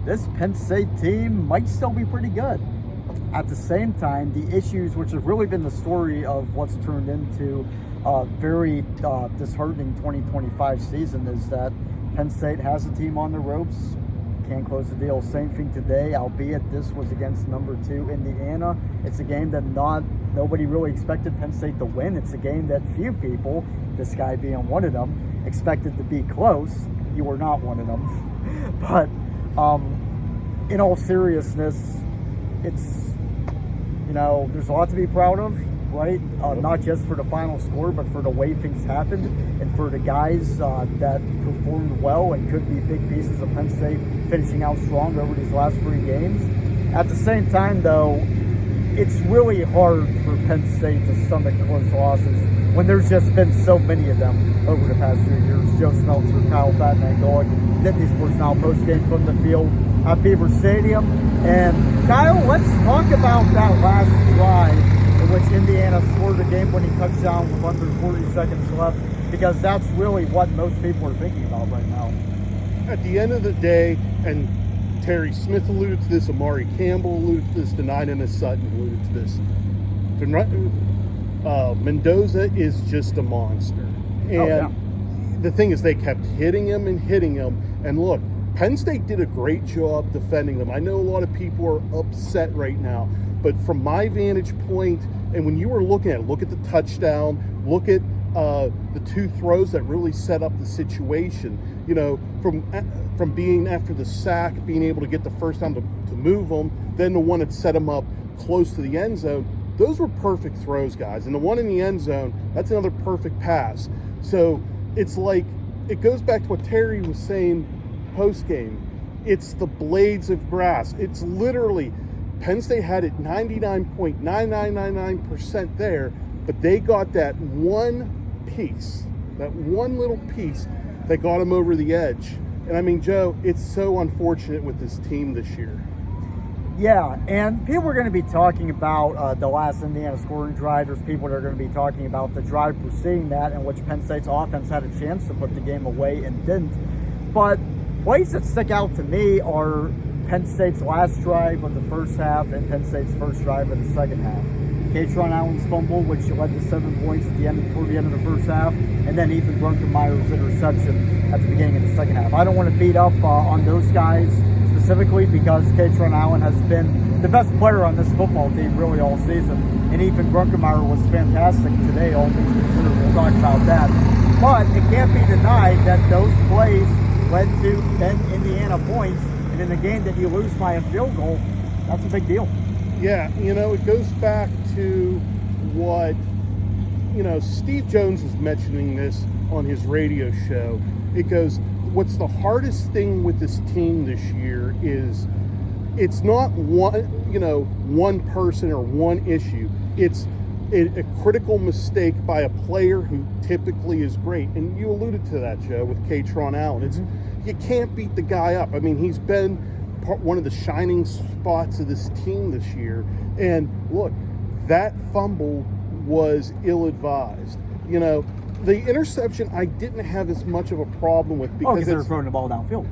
this Penn State team might still be pretty good. At the same time, the issues, which have really been the story of what's turned into a very disheartening 2025 season, is that Penn State has a team on the ropes, can't close the deal. Same thing today, albeit this was against number 2 Indiana. It's a game that nobody really expected Penn State to win. It's a game that few people, this guy being one of them, expected to be close. You were not one of them. But in all seriousness, it's, there's a lot to be proud of, right? Not just for the final score, but for the way things happened and for the guys that performed well and could be big pieces of Penn State finishing out strong over these last 3 games. At the same time, though, it's really hard for Penn State to stomach close losses when there's just been so many of them over the past few years. Joe Smeltzer, Kyle Fatman, Golik, Nittany Sports Now post-game from the field at Beaver Stadium. And Kyle, let's talk about that last drive in which Indiana scored a game-winning touchdown with under 40 seconds left, because that's really what most people are thinking about right now. At the end of the day, and Terry Smith alluded to this, Amari Campbell alluded to this, Denina Sutton alluded to this, Mendoza is just a monster. And the thing is, they kept hitting him, and look, Penn State did a great job defending them. I know a lot of people are upset right now, but from my vantage point, and when you were looking at it, look at the touchdown, look at the 2 throws that really set up the situation. From being after the sack, being able to get the first down to move them, then the one that set them up close to the end zone. Those were perfect throws, guys. And the one in the end zone, that's another perfect pass. So it's like, it goes back to what Terry was saying post-game. It's the blades of grass. It's literally, Penn State had it 99.9999% there, but they got that one piece, that one little piece that got them over the edge. And I mean, Joe, it's so unfortunate with this team this year. Yeah, and people are going to be talking about the last Indiana scoring drive. There's people that are going to be talking about the drive preceding that, in which Penn State's offense had a chance to put the game away and didn't. But plays that stick out to me are Penn State's last drive of the first half and Penn State's first drive of the second half. Katron Allen's fumble, which led to 7 points toward the end of the first half, and then Ethan Brunkenmeyer's interception at the beginning of the second half. I don't want to beat up on those guys specifically, because Katron Allen has been the best player on this football team really all season, and Ethan Brunkenmeyer was fantastic today, all things considered. We'll talk about that. But it can't be denied that those plays led to 10 Indiana points, and in a game that you lose by a field goal, that's a big deal. Yeah, it goes back to what, Steve Jones was mentioning this on his radio show. It goes, what's the hardest thing with this team this year is it's not one person or one issue. It's a critical mistake by a player who typically is great. And you alluded to that, Joe, with Katron Allen. You can't beat the guy up. I mean, he's been one of the shining spots of this team this year. And look, that fumble was ill-advised. The interception I didn't have as much of a problem with, because they were throwing the ball downfield.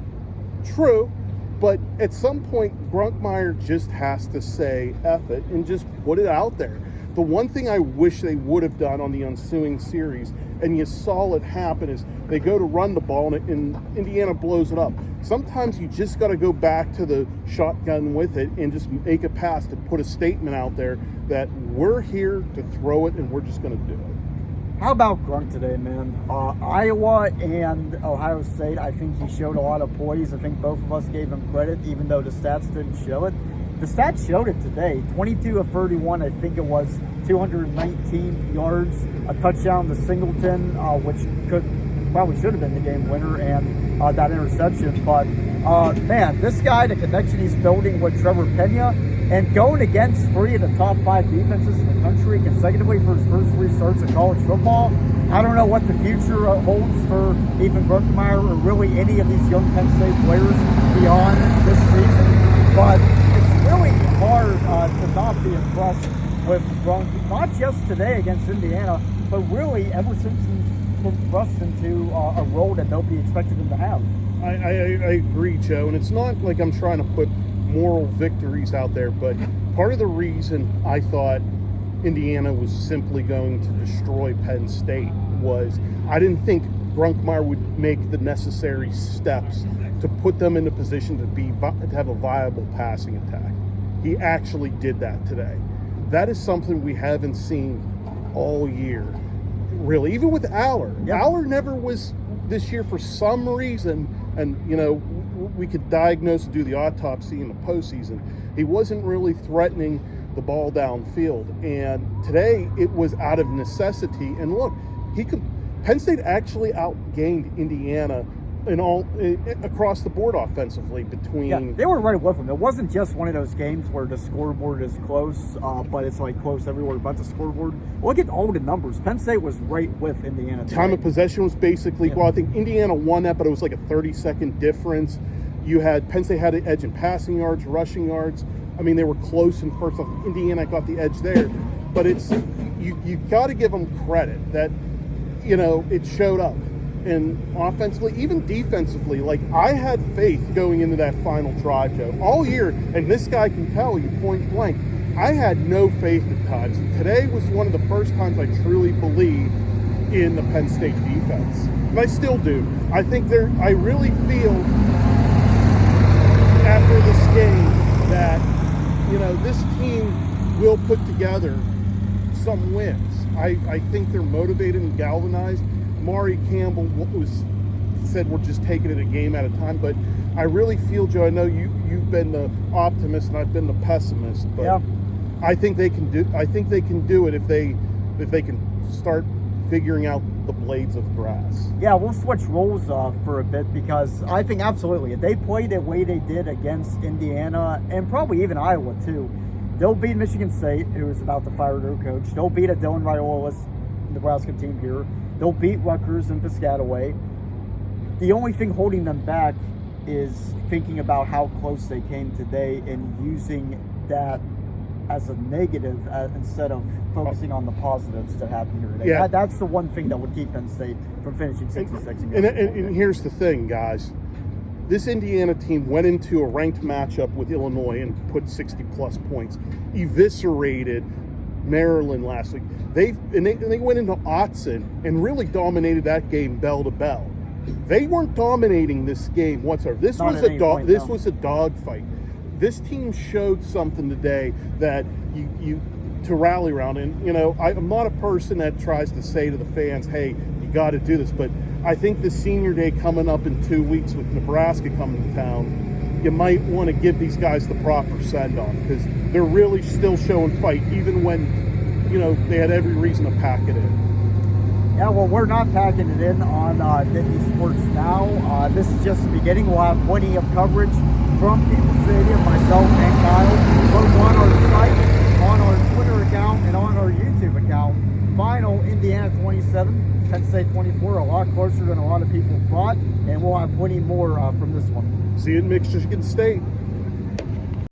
True, but at some point, Brunkmeyer just has to say F it and just put it out there. The one thing I wish they would have done on the ensuing series, and you saw it happen, is they go to run the ball and Indiana blows it up. Sometimes you just got to go back to the shotgun with it and just make a pass to put a statement out there that we're here to throw it and we're just going to do it. How about Grunk today, man? Iowa and Ohio State, I think he showed a lot of poise. I think both of us gave him credit, even though the stats didn't show it. The stats showed it today. 22 of 31, I think it was, 219 yards, a touchdown to Singleton, which probably should have been the game winner, and that interception. But, man, this guy, the connection he's building with Trevor Pena, and going against 3 of the top 5 defenses in the country consecutively for his first 3 starts in college football. I don't know what the future holds for Ethan Brunkenmeyer or really any of these young Penn State players beyond this season. But it's really hard to not be impressed with Brunk, not just today against Indiana, but really ever since he's been thrust into a role that nobody expected him to have. I agree, Joe, and it's not like I'm trying to put moral victories out there, but part of the reason I thought Indiana was simply going to destroy Penn State was I didn't think Grunkmeyer would make the necessary steps to put them in a position to have a viable passing attack. He actually did that today. That is something we haven't seen all year, really. Even with Aller. Yep. Aller never was this year for some reason, and we could diagnose and do the autopsy in the postseason. He wasn't really threatening the ball downfield, and today it was out of necessity. And look, Penn State actually outgained Indiana across the board offensively between. They were right with them. It wasn't just one of those games where the scoreboard is close, but it's like close everywhere but the scoreboard. Look at all the numbers. Penn State was right with Indiana today. Time of possession was basically well. I think Indiana won that, but it was like a 30-second difference. You had Penn State had an edge in passing yards, rushing yards. I mean, they were close in first off. Indiana got the edge there, but it's you got to give them credit that it showed up. And offensively, even defensively, like I had faith going into that final drive, Joe, all year. And this guy can tell you point blank, I had no faith at times. And today was one of the first times I truly believed in the Penn State defense, and I still do. I think I really feel after this game that this team will put together some wins. I think they're motivated and galvanized. Maury Campbell said we're just taking it a game at a time, but I really feel, Joe, I know you've been the optimist and I've been the pessimist, but yeah. I think they can do it if they can start figuring out the blades of grass. Yeah, we'll switch roles for a bit, because I think absolutely if they play the way they did against Indiana and probably even Iowa too, they'll beat Michigan State, who is about to fire their coach. They'll beat a Dylan Raiola Nebraska team here. They'll beat Rutgers and Piscataway. The only thing holding them back is thinking about how close they came today and using that as a negative instead of focusing on the positives that happened here today. Yeah. That's the one thing that would keep Penn State from finishing 66. And here's the thing, guys. This Indiana team went into a ranked matchup with Illinois and put 60-plus points, eviscerated Maryland last week. They went into Autzen and really dominated that game bell to bell. They weren't dominating this game whatsoever. This was a dogfight. This team showed something today that you to rally around. And I'm not a person that tries to say to the fans, "Hey, you got to do this." But I think the senior day coming up in 2 weeks with Nebraska coming to town, you might want to give these guys the proper send-off, because they're really still showing fight, even when they had every reason to pack it in. Yeah, well, we're not packing it in on Nittany Sports Now. This is just the beginning. We'll have plenty of coverage from Beaver Stadium, myself and Kyle, both on our site, on our Twitter account, and on our YouTube account. Final Indiana 27, Penn State 24, a lot closer than a lot of people thought, and we'll have plenty more from this one. See you in Michigan State.